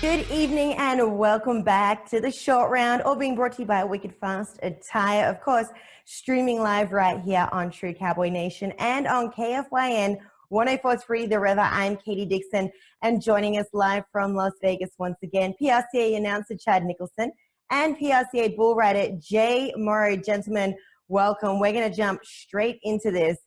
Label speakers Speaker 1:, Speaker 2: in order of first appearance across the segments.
Speaker 1: Good evening and welcome back to the short round, all being brought to you by Wicked Fast Attire. Of course, streaming live right here on True Cowboy Nation and on KFYN 104.3 The River. I'm Katie Dixon, and joining us live from Las Vegas once again, PRCA announcer Chad Nicholson and PRCA bull rider Jay Morrow. Gentlemen, welcome. We're going to jump straight into this.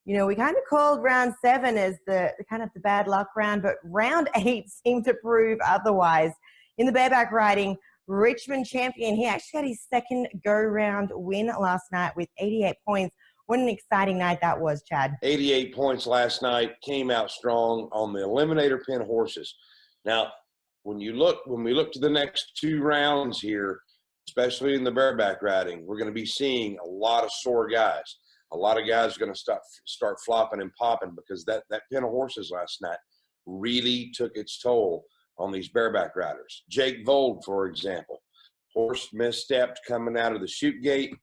Speaker 1: You know, we kind of called round 7 as the kind of the bad luck round, but round 8 seemed to prove otherwise. In the bareback riding, Richmond champion, he actually had his second go-round win last night with 88 points. What an exciting night that was, Chad.
Speaker 2: 88 points last night, came out strong on the eliminator pin horses. Now, when we look to the next 2 rounds here, especially in the bareback riding, we're going to be seeing a lot of sore guys. A lot of guys are going to start flopping and popping because that pin of horses last night really took its toll on these bareback riders. Jake Vold, for example, horse misstepped coming out of the chute gate,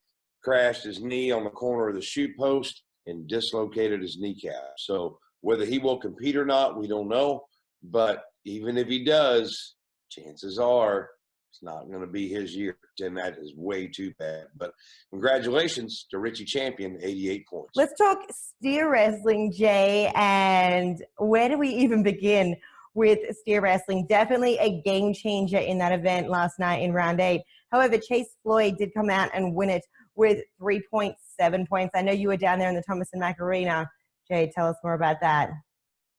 Speaker 2: crashed his knee on the corner of the chute post, and dislocated his kneecap. So whether he will compete or not, we don't know. But even if he does, chances are it's not going to be his year, and that is way too bad. But congratulations to Richie Champion, 88 points.
Speaker 1: Let's talk steer wrestling, Jay, and where do we even begin with steer wrestling? Definitely a game changer in that event last night in round 8. However, Chase Floyd did come out and win it with 3.7 points. I know you were down there in the Thomas and Mack Arena. Jay, tell us more about that.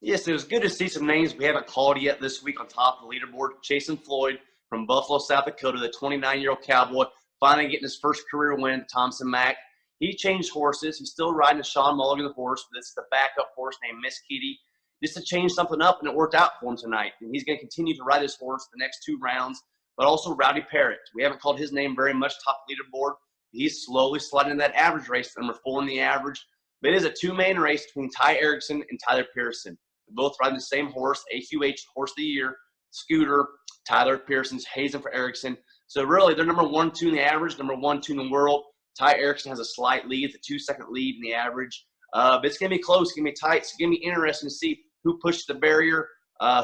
Speaker 3: Yes, it was good to see some names we haven't called yet this week on top of the leaderboard. Chase Floyd from Buffalo, South Dakota, the 29-year-old cowboy, finally getting his first career win at Thompson Mack. He changed horses. He's still riding a Sean Mulligan horse, but this is the backup horse named Miss Kitty, just to change something up, and it worked out for him tonight. And he's going to continue to ride his horse the next 2 rounds, but also Rowdy Parrott. We haven't called his name very much top leaderboard. He's slowly sliding in that average race, number 4 in the average. But it is a 2-man race between Ty Erickson and Tyler Pearson. They're both riding the same horse, AQH Horse of the Year, Scooter. Tyler Pearson's hazing for Erickson. So really, they're number 1, 2 in the average, number 1, 2 in the world. Ty Erickson has a slight lead, the 2-second lead in the average. But it's going to be close, it's going to be tight. It's going to be interesting to see who pushes the barrier,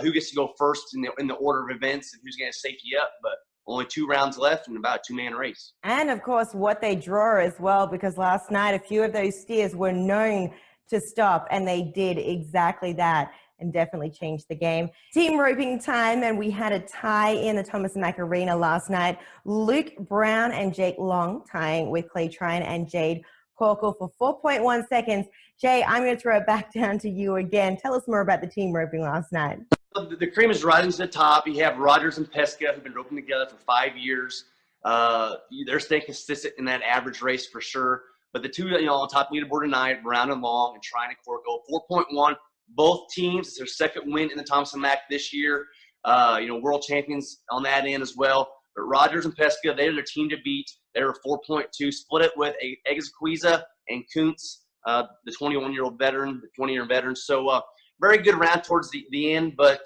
Speaker 3: who gets to go first in the order of events, and who's going to safety up. But only 2 rounds left and about a 2-man race. And,
Speaker 1: of course, what they draw as well, because last night a few of those steers were known to stop, and they did exactly that and definitely changed the game. Team roping time, and we had a tie in the Thomas and Mack Arena last night. Luke Brown and Jake Long tying with Clay Trine and Jade Corkle for 4.1 seconds. Jay, I'm going to throw it back down to you again. Tell us more about the team roping last night.
Speaker 3: The cream is rising to the top. You have Rogers and Pesca, who've been roping together for 5 years. They're staying consistent in that average race for sure. But the two, on top leaderboard tonight, Brown and Long and Trine and Corkle, 4.1. Both teams, it's their second win in the Thompson Mack this year. World champions on that end as well. But Rogers and Pesca, they're their team to beat. They were 4.2. Split it with Exquisa and Kuntz, the 21-year-old veteran, the 20-year veteran. So very good round towards the end. But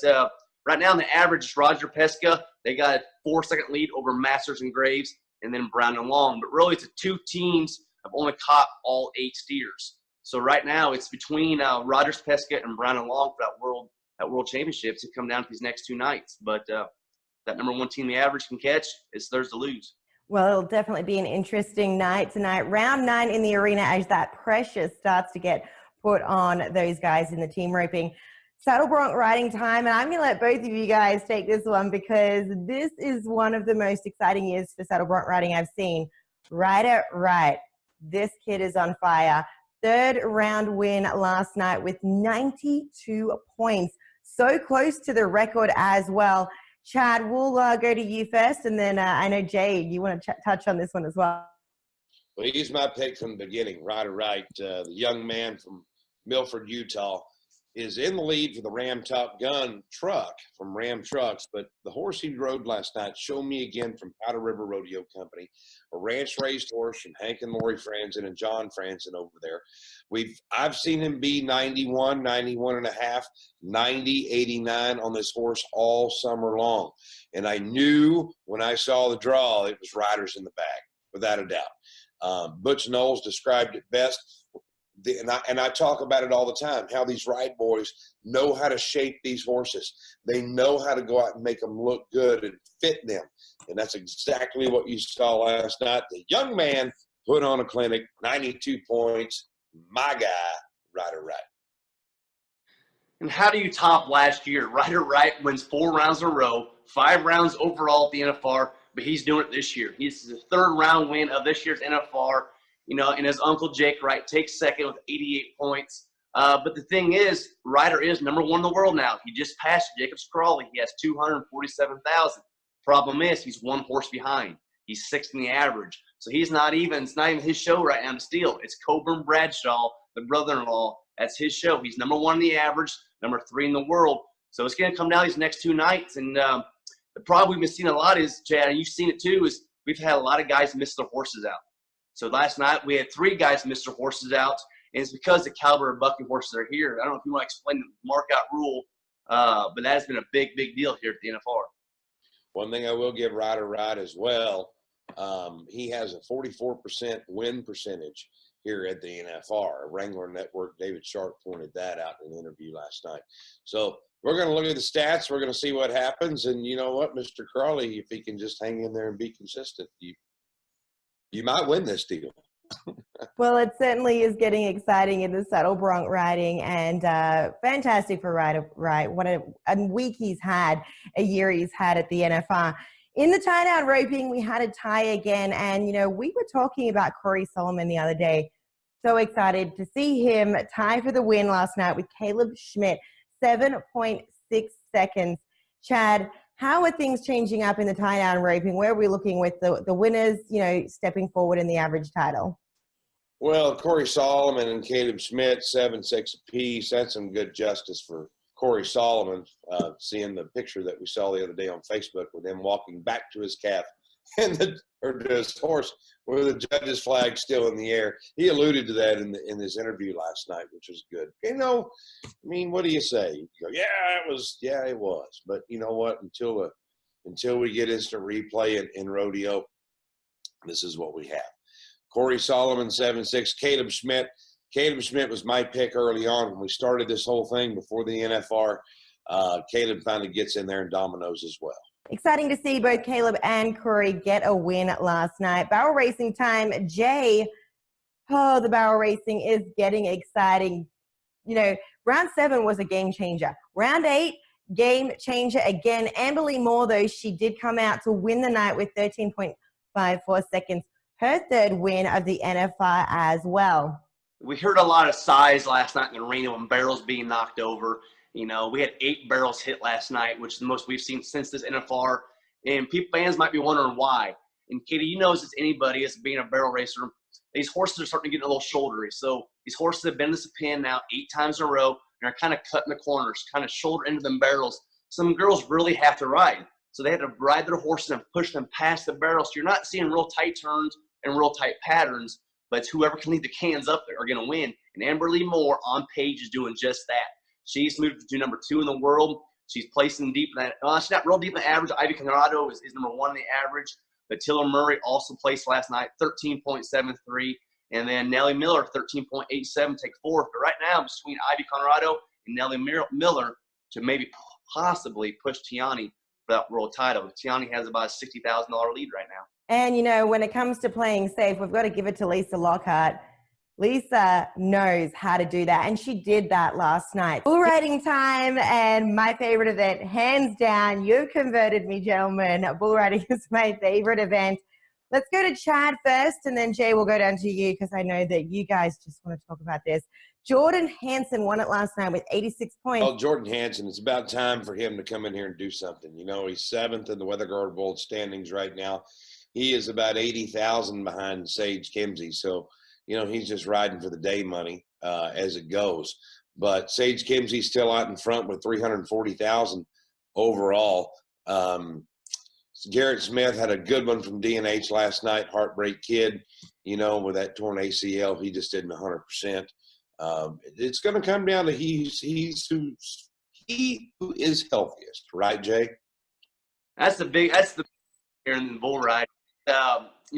Speaker 3: right now in the average, Roger Pesca, they got a 4-second lead over Masters and Graves, and then Brown and Long. But really, it's the 2 teams have only caught all 8 steers. So right now it's between Rogers Pesca and Brown and Long for that world championship to come down to these next 2 nights. But that number 1 team the average can catch, it's theirs to lose.
Speaker 1: Well, it'll definitely be an interesting night tonight. Round 9 in the arena as that pressure starts to get put on those guys in the team roping. Saddle bronc riding time, and I'm going to let both of you guys take this one because this is one of the most exciting years for saddle bronc riding I've seen. Rider Right. This kid is on fire. 3rd round win last night with 92 points. So close to the record as well. Chad, we'll go to you first, and then I know, Jay, you want to touch on this one as well.
Speaker 2: Well, he's my pick from the beginning, Rider Right. The young man from Milford, Utah, is in the lead for the Ram Top Gun truck from Ram Trucks, but the horse he rode last night, Show Me Again from Powder River Rodeo Company, a ranch-raised horse from Hank and Lori Franzen and John Franzen over there. I've seen him be 91, 91 and a half, 90, 89 on this horse all summer long. And I knew when I saw the draw, it was riders in the back, without a doubt. Butch Knowles described it best. and I talk about it all the time, how these ride boys know how to shape these horses. They know how to go out and make them look good and fit them. And that's exactly what you saw last night. The young man put on a clinic, 92 points. My guy, Rider Right.
Speaker 3: And how do you top last year? Rider Right wins 4 rounds in a row, 5 rounds overall at the NFR, but he's doing it this year. He's the 3rd round win of this year's NFR. You know, and his uncle Jake Wright takes 2nd with 88 points. But the thing is, Ryder is number 1 in the world now. He just passed Jacobs Crawley. He has 247,000. Problem is, he's 1 horse behind. He's 6th in the average. So he's not even, it's not even his show right now to steal. It's Coburn Bradshaw, the brother-in-law. That's his show. He's number 1 in the average, number 3 in the world. So it's going to come down these next 2 nights. And the problem we've been seeing a lot is, Chad, and you've seen it too, is we've had a lot of guys miss their horses out. So last night we had 3 guys miss their horses out, and it's because the caliber of bucking horses are here. I don't know if you want to explain the markout rule, but that has been a big, big deal here at the NFR.
Speaker 2: One thing I will give Rider Right as well, he has a 44% win percentage here at the NFR. Wrangler Network, David Sharp pointed that out in an interview last night. So we're going to look at the stats. We're going to see what happens. And you know what, Mr. Crawley, if he can just hang in there and be consistent, you might win this deal.
Speaker 1: Well, it certainly is getting exciting in the saddle bronc riding, and fantastic for Rider Right. What a week he's had, a year he's had at the NFR. In the tie-down roping, we had a tie again, and, you know, we were talking about Corey Solomon the other day. So excited to see him tie for the win last night with Caleb Schmidt, 7.6 seconds. Chad, how are things changing up in the tie-down roping? Where are we looking with the winners, you know, stepping forward in the average title?
Speaker 2: Well, Corey Solomon and Caleb Schmidt, 7-6 apiece. That's some good justice for Corey Solomon, seeing the picture that we saw the other day on Facebook with him walking back to his calf or to his horse with the judge's flag still in the air. He alluded to that in his interview last night, which was good. You know, I mean, what do you say? You go, yeah, it was. But you know what? Until we get instant replay in rodeo, this is what we have. Corey Solomon, 7-6. Caleb Schmidt. Caleb Schmidt was my pick early on when we started this whole thing before the NFR. Caleb finally gets in there and dominoes as well.
Speaker 1: Exciting to see both Caleb and Corey get a win last night. Barrel racing time, Jay. Oh, the barrel racing is getting exciting. You know, round 7 was a game changer. Round 8, game changer again. Amberly Moore, though, she did come out to win the night with 13.54 seconds. Her 3rd win of the NFR as well.
Speaker 3: We heard a lot of sighs last night in the arena when barrels being knocked over. You know, we had 8 barrels hit last night, which is the most we've seen since this NFR. And fans might be wondering why. And Katie, you know as anybody, as being a barrel racer, these horses are starting to get a little shouldery. So these horses have been in this pen now 8 times in a row and are kind of cutting the corners, kind of shoulder into them barrels. Some girls really have to ride. So they have to ride their horses and push them past the barrels. So you're not seeing real tight turns and real tight patterns, but it's whoever can leave the cans up there are going to win. And Amberly Moore on page is doing just that. She's moved to number 2 in the world. She's placing deep in that. She's not real deep in the average. Ivy Conrado is number 1 in the average. But Tiller Murray also placed last night, 13.73. And then Nellie Miller, 13.87, take 4th. But right now, between Ivy Conrado and Nellie Miller to maybe possibly push Tiani for that world title. Tiani has about a $60,000 lead right now.
Speaker 1: And, you know, when it comes to playing safe, we've got to give it to Lisa Lockhart. Lisa knows how to do that, and she did that last night. Bull riding time, and my favorite event, hands down. You've converted me, gentlemen. Bull riding is my favorite event. Let's go to Chad first, and then Jay will go down to you because I know that you guys just want to talk about this. Jordan Hansen won it last night with 86 points.
Speaker 2: Well, Jordan Hansen, it's about time for him to come in here and do something. You know, he's 7th in the Weather Guard World standings right now. He is about 80,000 behind Sage Kimsey. So, you know, he's just riding for the day money as it goes. But Sage Kimsey's still out in front with 340,000 overall. Garrett Smith had a good one from D&H last night, Heartbreak Kid, you know, with that torn ACL. He just didn't 100%. It's going to come down to he who is healthiest, right, Jay?
Speaker 3: That's the here in the bull ride.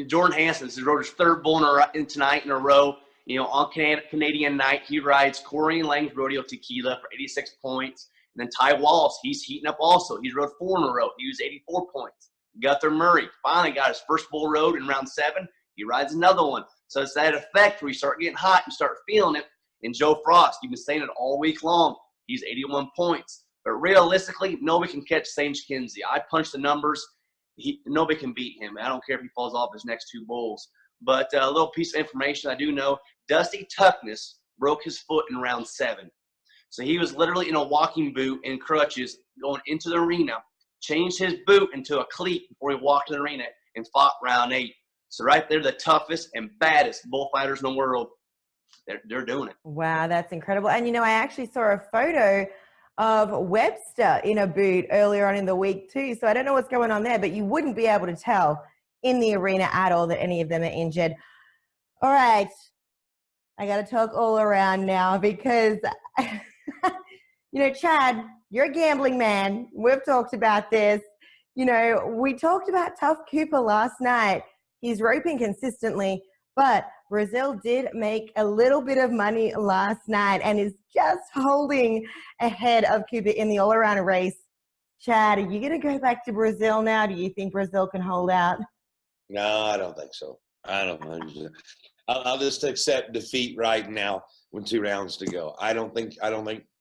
Speaker 3: Jordan Hansen, this is Rotor's 3rd bull tonight in a row. You know, on Canadian night, he rides Corey and Lang's Rodeo Tequila for 86 points. And then Ty Wallace, he's heating up also. He's rode 4 in a row. He was 84 points. Gunther Murray finally got his first bull rode in round 7. He rides another one. So it's that effect where you start getting hot, you start feeling it. And Joe Frost, you've been saying it all week long. He's 81 points. But realistically, nobody can catch Sage Kinsey. I punched the numbers. Nobody can beat him. I don't care if he falls off his next 2 bulls. But a little piece of information I do know, Dusty Tuckness broke his foot in round 7. So he was literally in a walking boot and crutches going into the arena, changed his boot into a cleat before he walked in the arena and fought round 8. So right there, the toughest and baddest bullfighters in the world, they're doing it.
Speaker 1: Wow, that's incredible. And, you know, I actually saw a photo of Webster in a boot earlier on in the week too. So I don't know what's going on there, but you wouldn't be able to tell in the arena at all that any of them are injured. All right. I got to talk all around now because, you know, Chad, you're a gambling man. We've talked about this. You know, we talked about Tough Cooper last night. He's roping consistently, but Brazil did make a little bit of money last night and is just holding ahead of Cooper in the all-around race. Chad, are you going to go back to Brazil now? Do you think Brazil can hold out?
Speaker 2: No, I don't think so. I don't know. I'll just accept defeat right now with 2 rounds to go. I don't think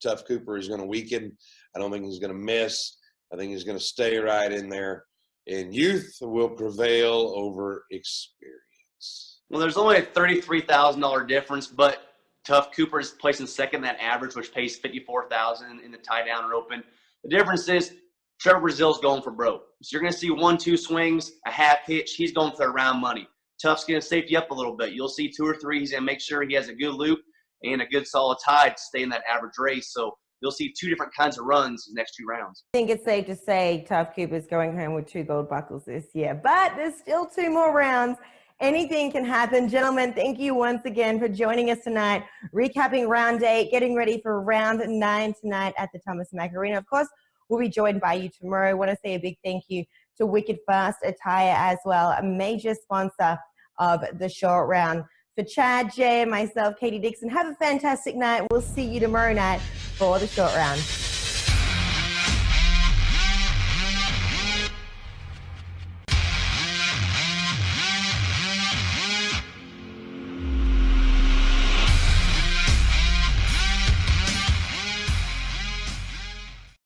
Speaker 2: Tough Cooper is going to weaken. I don't think he's going to miss. I think he's going to stay right in there. And youth will prevail over experience.
Speaker 3: Well, there's only a $33,000 difference, but Tough Cooper is placing second in that average, which pays $54,000 in the tie-down roping. The difference is Trevor Brazil's going for broke. So you're going to see 1-2 swings, a half hitch. He's going for the round money. Tough's going to safety up a little bit. You'll see 2 or 3. He's going to make sure he has a good loop and a good solid tide to stay in that average race. So you'll see 2 different kinds of runs in the next 2 rounds.
Speaker 1: I think it's safe to say Tough Cooper's going home with 2 gold buckles this year, but there's still 2 more rounds. Anything can happen. Gentlemen, thank you once again for joining us tonight, recapping round 8, getting ready for round 9 tonight at the Thomas Mack Arena. Of course, we'll be joined by you tomorrow. I want to say a big thank you to Wicked Fast Attire as well, a major sponsor of the short round. For Chad, Jay, and myself, Katie Dixon, have a fantastic night. We'll see you tomorrow night for the short round.